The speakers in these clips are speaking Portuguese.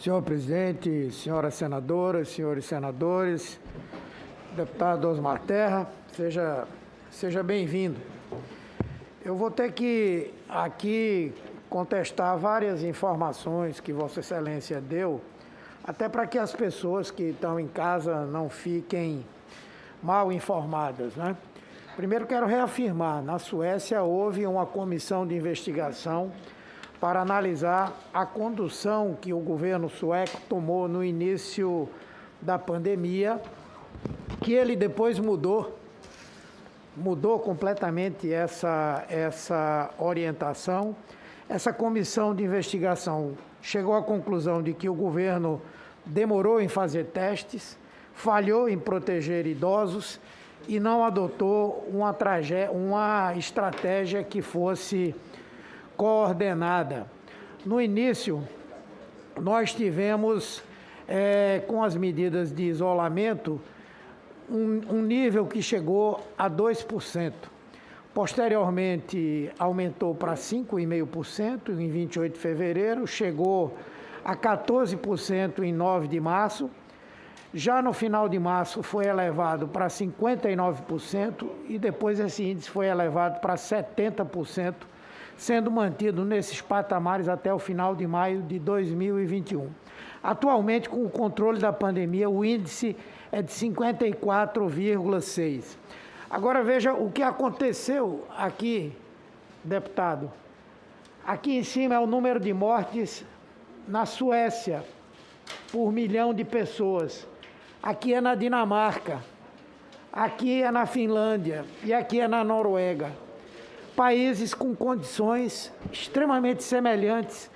Senhor presidente, senhoras senadoras, senhores senadores, deputado Osmar Terra, seja bem-vindo. Eu vou ter que aqui contestar várias informações que Vossa Excelência deu, até para que as pessoas que estão em casa não fiquem mal informadas, né? Primeiro quero reafirmar, na Suécia houve uma comissão de investigação para analisar a condução que o governo sueco tomou no início da pandemia, que ele depois mudou completamente essa orientação. Essa comissão de investigação chegou à conclusão de que o governo demorou em fazer testes, falhou em proteger idosos e não adotou uma estratégia que fosse coordenada. No início, nós tivemos, com as medidas de isolamento, um nível que chegou a 2%. Posteriormente, aumentou para 5,5% em 28 de fevereiro, chegou a 14% em 9 de março. Já no final de março foi elevado para 59% e depois esse índice foi elevado para 70%, sendo mantido nesses patamares até o final de maio de 2021. Atualmente, com o controle da pandemia, o índice é de 54,6%. Agora veja o que aconteceu aqui, deputado. Aqui em cima é o número de mortes na Suécia por 1 milhão de pessoas. Aqui é na Dinamarca, aqui é na Finlândia e aqui é na Noruega. Países com condições extremamente semelhantes,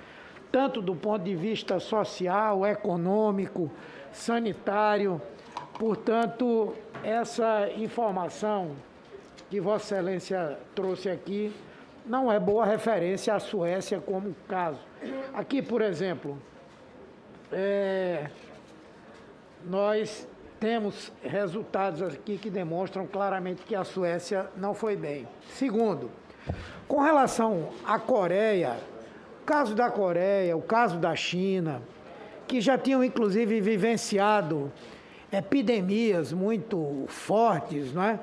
tanto do ponto de vista social, econômico, sanitário. Portanto, essa informação que Vossa Excelência trouxe aqui não é boa referência à Suécia como caso. Aqui, por exemplo, nós temos resultados aqui que demonstram claramente que a Suécia não foi bem. Segundo, com relação à Coreia, o caso da Coreia, o caso da China, que já tinham inclusive vivenciado epidemias muito fortes, não é?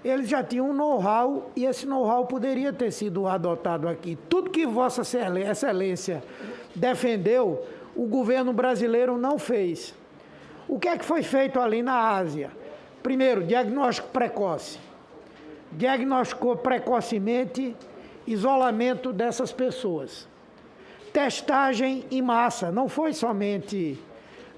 Eles já tinham um know-how e esse know-how poderia ter sido adotado aqui. Tudo que Vossa Excelência defendeu, o governo brasileiro não fez. O que é que foi feito ali na Ásia? Primeiro, diagnóstico precoce. Diagnosticou precocemente isolamento dessas pessoas. Testagem em massa, não foi somente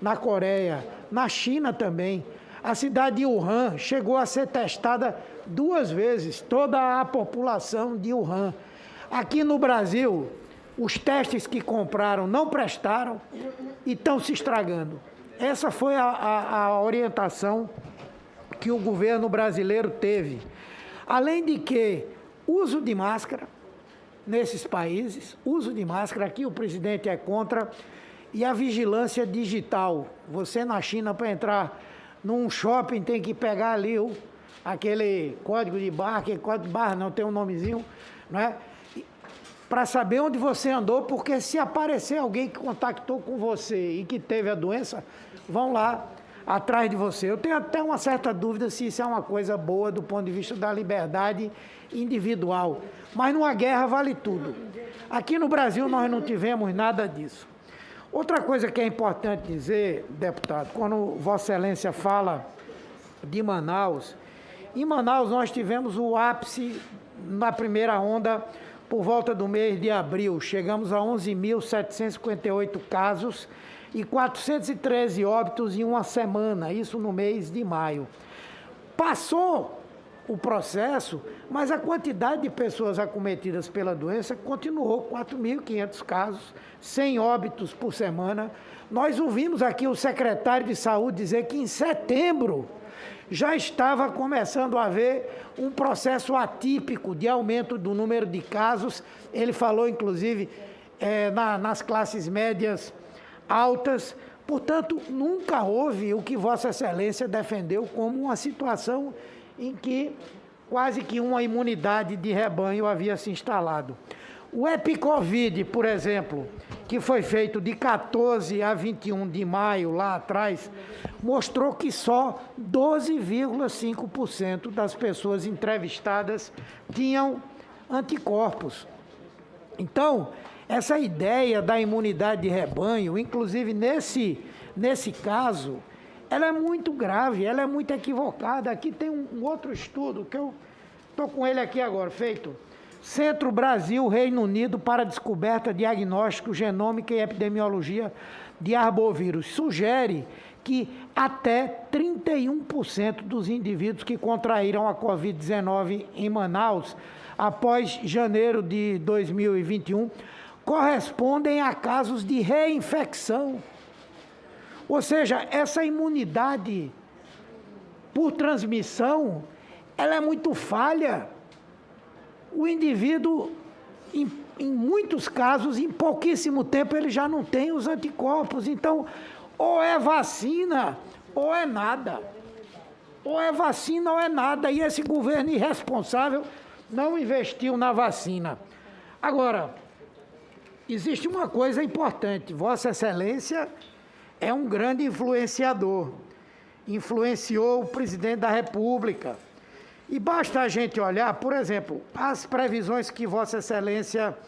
na Coreia, na China também. A cidade de Wuhan chegou a ser testada 2 vezes, toda a população de Wuhan. Aqui no Brasil, os testes que compraram não prestaram e estão se estragando. Essa foi a orientação que o governo brasileiro teve. Além de que, uso de máscara nesses países, uso de máscara, aqui o presidente é contra, e a vigilância digital. Você na China, para entrar num shopping, tem que pegar ali aquele código de barra, aquele código de barra não, tem um nomezinho, não é? Para saber onde você andou, porque se aparecer alguém que contactou com você e que teve a doença, vão lá atrás de você. Eu tenho até uma certa dúvida se isso é uma coisa boa do ponto de vista da liberdade individual. Mas numa guerra vale tudo. Aqui no Brasil nós não tivemos nada disso. Outra coisa que é importante dizer, deputado, quando Vossa Excelência fala de Manaus, em Manaus nós tivemos o ápice na primeira onda por volta do mês de abril. Chegamos a 11.758 casos e 413 óbitos em uma semana, isso no mês de maio. Passou o processo, mas a quantidade de pessoas acometidas pela doença continuou, 4.500 casos, 100 óbitos por semana. Nós ouvimos aqui o secretário de Saúde dizer que em setembro já estava começando a haver um processo atípico de aumento do número de casos. Ele falou, inclusive, nas classes médias altas. Portanto, nunca houve o que Vossa Excelência defendeu como uma situação em que quase que uma imunidade de rebanho havia se instalado. O EpiCovid, por exemplo, que foi feito de 14 a 21 de maio, lá atrás, mostrou que só 12,5% das pessoas entrevistadas tinham anticorpos. Então, essa ideia da imunidade de rebanho, inclusive nesse caso, ela é muito grave, ela é muito equivocada. Aqui tem um outro estudo, que eu estou com ele aqui agora, feito. Centro Brasil, Reino Unido, para descoberta, diagnóstico, genômica e epidemiologia de arbovírus. Sugere que até 31% dos indivíduos que contraíram a Covid-19 em Manaus, após janeiro de 2021, correspondem a casos de reinfecção. Ou seja, essa imunidade por transmissão, ela é muito falha. O indivíduo, em muitos casos, em pouquíssimo tempo, ele já não tem os anticorpos. Então, ou é vacina, ou é nada. Ou é vacina, ou é nada. E esse governo irresponsável não investiu na vacina. Agora, existe uma coisa importante. Vossa Excelência é um grande influenciador. Influenciou o presidente da República. E basta a gente olhar, por exemplo, as previsões que Vossa Excelência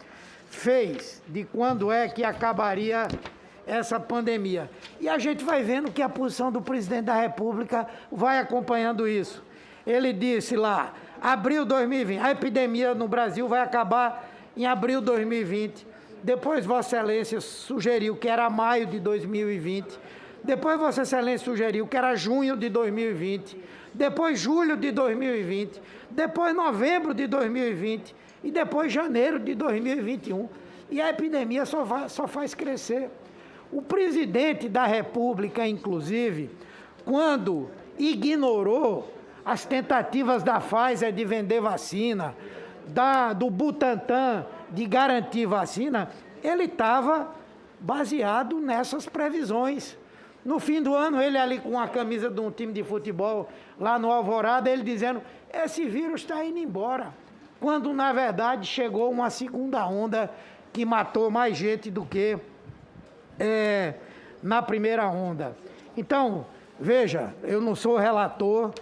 fez de quando é que acabaria essa pandemia. E a gente vai vendo que a posição do presidente da República vai acompanhando isso. Ele disse lá, abril de 2020, a epidemia no Brasil vai acabar em abril de 2020. Depois Vossa Excelência sugeriu que era maio de 2020. Depois Vossa Excelência sugeriu que era junho de 2020. Depois julho de 2020. Depois novembro de 2020. E depois janeiro de 2021. E a epidemia só faz crescer. O presidente da República, inclusive, quando ignorou as tentativas da Pfizer de vender vacina, do Butantan de garantir vacina, ele estava baseado nessas previsões. No fim do ano, ele ali com a camisa de um time de futebol, lá no Alvorada, ele dizendo, esse vírus está indo embora. Quando, na verdade, chegou uma segunda onda que matou mais gente do que na primeira onda. Então, veja, eu não sou relator,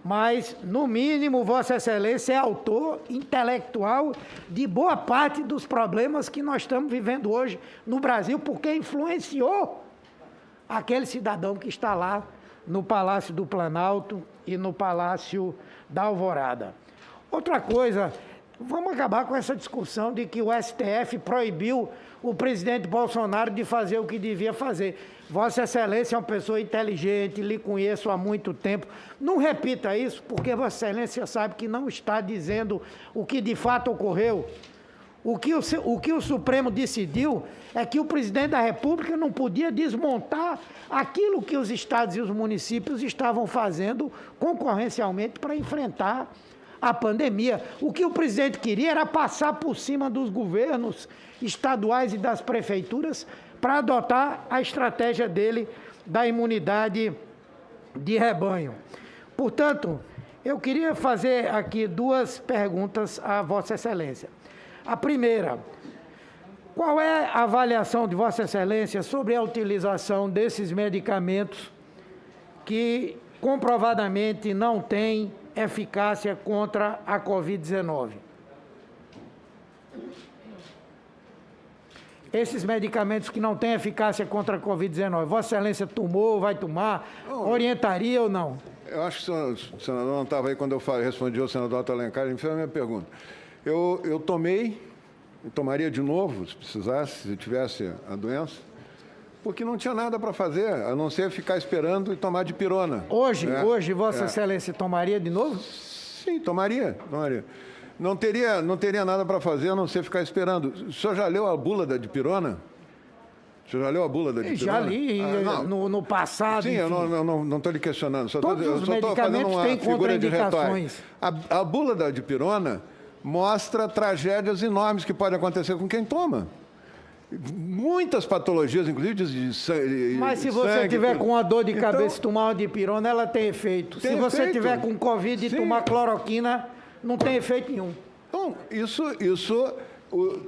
mas, no mínimo, Vossa Excelência é autor intelectual de boa parte dos problemas que nós estamos vivendo hoje no Brasil, porque influenciou aquele cidadão que está lá no Palácio do Planalto e no Palácio da Alvorada. Outra coisa, vamos acabar com essa discussão de que o STF proibiu o presidente Bolsonaro de fazer o que devia fazer. Vossa Excelência é uma pessoa inteligente, lhe conheço há muito tempo. Não repita isso, porque Vossa Excelência sabe que não está dizendo o que de fato ocorreu. O que o Supremo decidiu é que o presidente da República não podia desmontar aquilo que os estados e os municípios estavam fazendo concorrencialmente para enfrentar a pandemia. O que o presidente queria era passar por cima dos governos estaduais e das prefeituras para adotar a estratégia dele da imunidade de rebanho. Portanto, eu queria fazer aqui duas perguntas a Vossa Excelência. A primeira, qual é a avaliação de Vossa Excelência sobre a utilização desses medicamentos que comprovadamente não têm eficácia contra a Covid-19? Esses medicamentos que não têm eficácia contra a Covid-19, Vossa Excelência tomou, vai tomar, orientaria ou não? Eu acho que o senador não estava aí quando eu respondi ao senador Otto Alencar, ele me fez a minha pergunta. Eu tomei, eu tomaria de novo, se precisasse, se tivesse a doença, porque não tinha nada para fazer, a não ser ficar esperando e tomar dipirona. Hoje Vossa Excelência tomaria de novo? Sim, tomaria. Não teria nada para fazer, a não ser ficar esperando. O senhor já leu a bula da dipirona? O senhor já leu a bula da dipirona? Já li no passado. Sim, enfim. Eu não estou lhe questionando. Todos os medicamentos têm contraindicações. A bula da dipirona mostra tragédias enormes que podem acontecer com quem toma. Muitas patologias, inclusive de sangue. Mas se você tiver com uma dor de cabeça e tomar uma dipirona, ela tem efeito. Se você tiver com Covid e tomar cloroquina, não tem efeito nenhum. Então,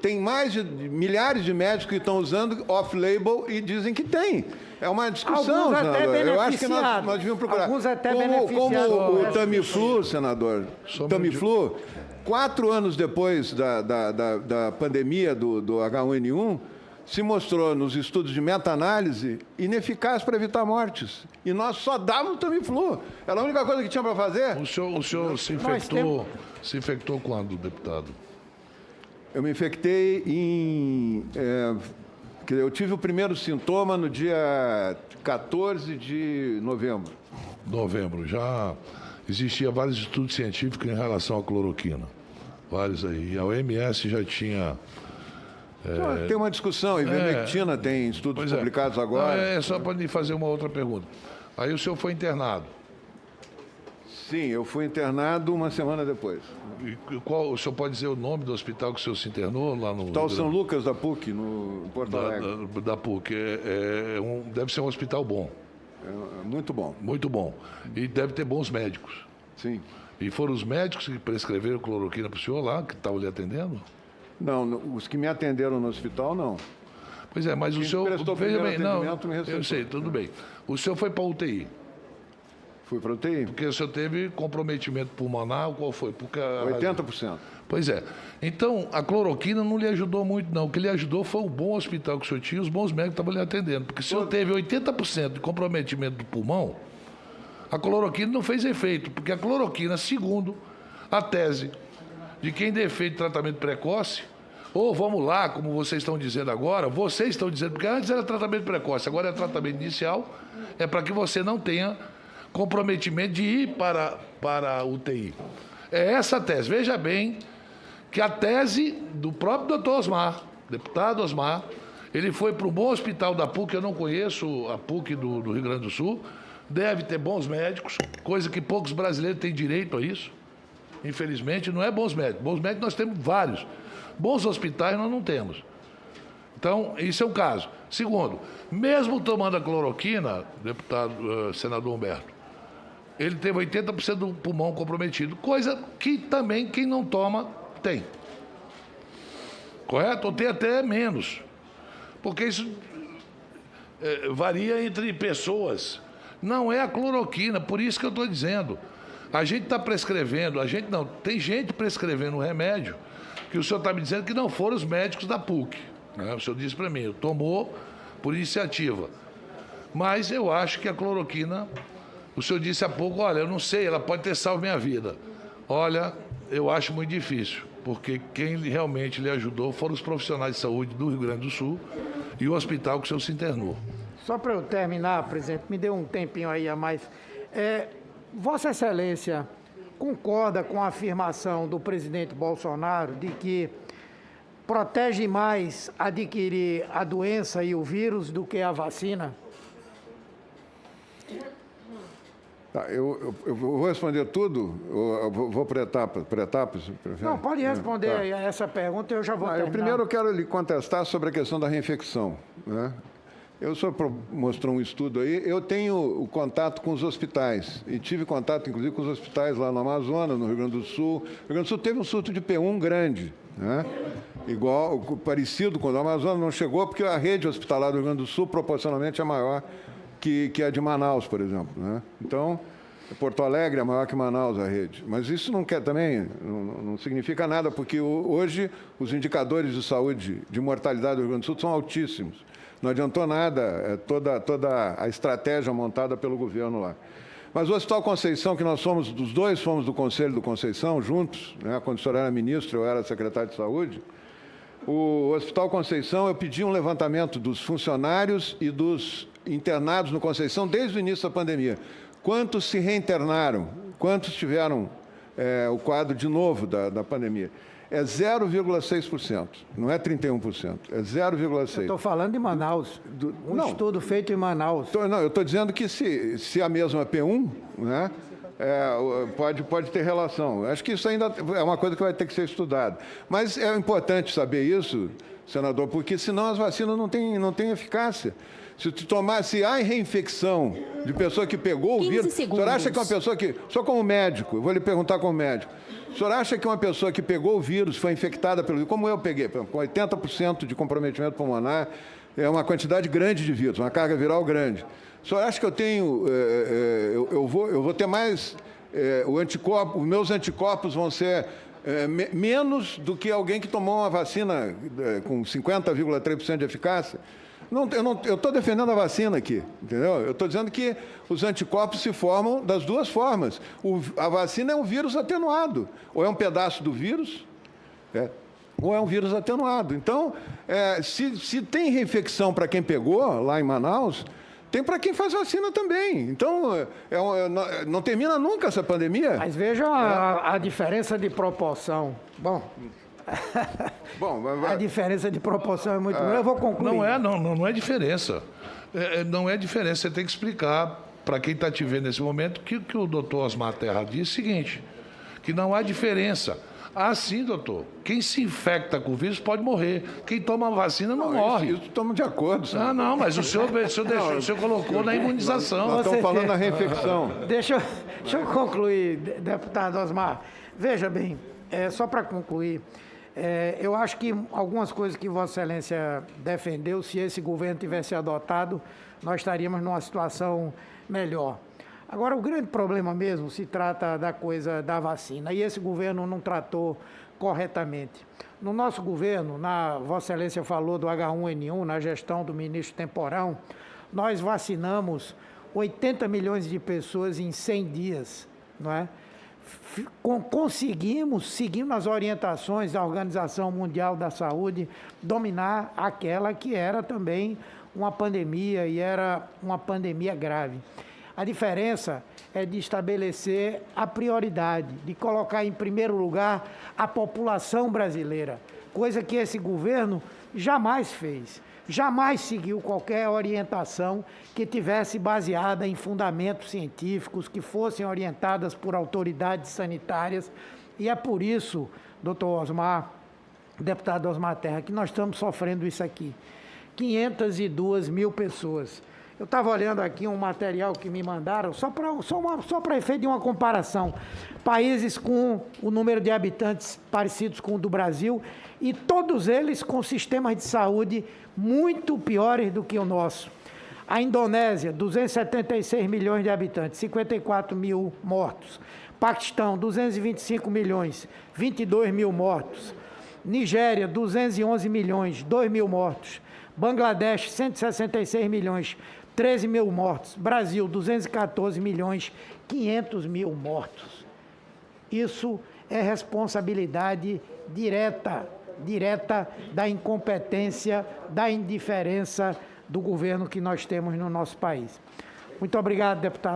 tem mais de milhares de médicos que estão usando off-label e dizem que tem. É uma discussão, alguns até senador. Eu acho que nós devíamos procurar. Alguns até como o Tamiflu, senador, Tamiflu, 4 anos depois da pandemia do H1N1, se mostrou nos estudos de meta-análise ineficaz para evitar mortes. E nós só dávamos Tamiflu. Era a única coisa que tinha para fazer. O senhor se infectou quando, deputado? Eu me infectei eu tive o primeiro sintoma no dia 14 de novembro. Novembro. Já existia vários estudos científicos em relação à cloroquina. Vários aí. E a OMS já tinha... Tem uma discussão. Ivermectina tem estudos publicados agora. É só para lhe fazer uma outra pergunta. Aí o senhor foi internado. Sim, eu fui internado uma semana depois. E o senhor pode dizer o nome do hospital que o senhor se internou lá no... Hospital São Lucas da PUC, no Porto Alegre. Da PUC. Deve ser um hospital bom. Muito bom. Muito bom. E deve ter bons médicos. Sim. E foram os médicos que prescreveram cloroquina para o senhor lá, que estavam lhe atendendo? Não, os que me atenderam no hospital, não. Pois é, mas o senhor... Veja bem, não, eu sei, tudo bem. O senhor foi para a UTI? Fui para a UTI. Porque o senhor teve comprometimento pulmonar, qual foi? 80%. Pois é. Então, a cloroquina não lhe ajudou muito, não. O que lhe ajudou foi o bom hospital que o senhor tinha e os bons médicos que estavam lhe atendendo. Porque se o senhor teve 80% de comprometimento do pulmão, a cloroquina não fez efeito. Porque a cloroquina, segundo a tese de quem defende tratamento precoce, ou vamos lá, como vocês estão dizendo agora, vocês estão dizendo, porque antes era tratamento precoce, agora é tratamento inicial, é para que você não tenha comprometimento de ir para a UTI. É essa a tese. Veja bem que a tese do próprio doutor Osmar, deputado Osmar, ele foi para o bom hospital da PUC, eu não conheço a PUC do Rio Grande do Sul, deve ter bons médicos, coisa que poucos brasileiros têm direito a isso. Infelizmente, não é bons médicos. Bons médicos nós temos vários. Bons hospitais nós não temos. Então, isso é um caso. Segundo, mesmo tomando a cloroquina, deputado, senador Humberto, ele teve 80% do pulmão comprometido, coisa que também quem não toma tem. Correto? Ou tem até menos. Porque isso varia entre pessoas. Não é a cloroquina, por isso que eu estou dizendo. A gente está prescrevendo, tem gente prescrevendo um remédio que o senhor está me dizendo que não foram os médicos da PUC. Né? O senhor disse para mim, tomou por iniciativa. Mas eu acho que a cloroquina, o senhor disse há pouco, olha, eu não sei, ela pode ter salvo minha vida. Olha, eu acho muito difícil, porque quem realmente lhe ajudou foram os profissionais de saúde do Rio Grande do Sul e o hospital que o senhor se internou. Só para eu terminar, presidente, me deu um tempinho aí a mais. Vossa Excelência concorda com a afirmação do presidente Bolsonaro de que protege mais adquirir a doença e o vírus do que a vacina? Tá, eu vou responder tudo, eu vou por etapas? Não, pode responder aí a essa pergunta e eu já vou terminar. Primeiro eu quero lhe contestar sobre a questão da reinfecção, né? O senhor mostrou um estudo aí, eu tenho o contato com os hospitais, e tive contato, inclusive, com os hospitais lá no Amazonas, no Rio Grande do Sul. O Rio Grande do Sul teve um surto de P1 grande, né? Parecido com o do Amazonas, não chegou porque a rede hospitalar do Rio Grande do Sul, proporcionalmente, é maior que a de Manaus, por exemplo, né? Então, Porto Alegre é maior que Manaus, a rede. Mas isso não significa nada, porque hoje os indicadores de saúde, de mortalidade do Rio Grande do Sul são altíssimos. Não adiantou nada toda a estratégia montada pelo governo lá. Mas o Hospital Conceição, que os dois fomos do Conselho do Conceição, juntos, né, quando o senhor era ministro, eu era secretário de Saúde, o Hospital Conceição, eu pedi um levantamento dos funcionários e dos internados no Conceição desde o início da pandemia. Quantos se reinternaram? Quantos tiveram o quadro de novo da pandemia? É 0,6%, não é 31%, é 0,6%. Estou falando de Manaus, estudo feito em Manaus. Eu estou dizendo que se a mesma P1, né, pode ter relação. Acho que isso ainda é uma coisa que vai ter que ser estudada. Mas é importante saber isso, senador, porque senão as vacinas não têm eficácia. Se há reinfecção de pessoa que pegou o vírus, o senhor acha que uma pessoa que... Só como médico, eu vou lhe perguntar como médico. O senhor acha que uma pessoa que pegou o vírus, foi infectada pelo vírus, como eu peguei, com 80% de comprometimento pulmonar, é uma quantidade grande de vírus, uma carga viral grande. O senhor acha que eu tenho... eu vou ter mais... os meus anticorpos vão ser menos do que alguém que tomou uma vacina com 50,3% de eficácia? Eu estou defendendo a vacina aqui, entendeu? Eu estou dizendo que os anticorpos se formam das duas formas. A vacina é um vírus atenuado, ou é um pedaço do vírus, ou é um vírus atenuado. Então, se tem reinfecção para quem pegou, lá em Manaus, tem para quem faz vacina também. Então, não termina nunca essa pandemia. Mas vejam a diferença de proporção. Bom, a diferença de proporção é muito grande. Eu vou concluir. Não é diferença. Não é diferença. Você tem que explicar para quem está te vendo nesse momento que o doutor Osmar Terra disse é o seguinte, que não há diferença. Ah, sim, doutor. Quem se infecta com o vírus pode morrer. Quem toma a vacina não morre. Isso estamos de acordo, senhor. Não, mas o senhor colocou na imunização. Nós estamos falando da reinfecção. Deixa eu concluir, deputado Osmar. Veja bem, só para concluir, eu acho que algumas coisas que Vossa Excelência defendeu, se esse governo tivesse adotado, nós estaríamos numa situação melhor. Agora, o grande problema mesmo se trata da coisa da vacina, e esse governo não tratou corretamente. No nosso governo, Vossa Excelência falou do H1N1, na gestão do ministro Temporão, nós vacinamos 80 milhões de pessoas em 100 dias, não é? Conseguimos, seguindo as orientações da Organização Mundial da Saúde, dominar aquela que era também uma pandemia, e era uma pandemia grave. A diferença é de estabelecer a prioridade, de colocar em primeiro lugar a população brasileira, coisa que esse governo jamais fez, jamais seguiu qualquer orientação que tivesse baseada em fundamentos científicos, que fossem orientadas por autoridades sanitárias, e é por isso, doutor Osmar, deputado Osmar Terra, que nós estamos sofrendo isso aqui. 502 mil pessoas. Eu estava olhando aqui um material que me mandaram, só para efeito de uma comparação. Países com o número de habitantes parecidos com o do Brasil, e todos eles com sistemas de saúde muito piores do que o nosso. A Indonésia, 276 milhões de habitantes, 54 mil mortos. Paquistão, 225 milhões, 22 mil mortos. Nigéria, 211 milhões, 2 mil mortos. Bangladesh, 166 milhões, 13 mil mortos. Brasil, 214 milhões, 500 mil mortos. Isso é responsabilidade direta da incompetência, da indiferença do governo que nós temos no nosso país. Muito obrigado, deputado.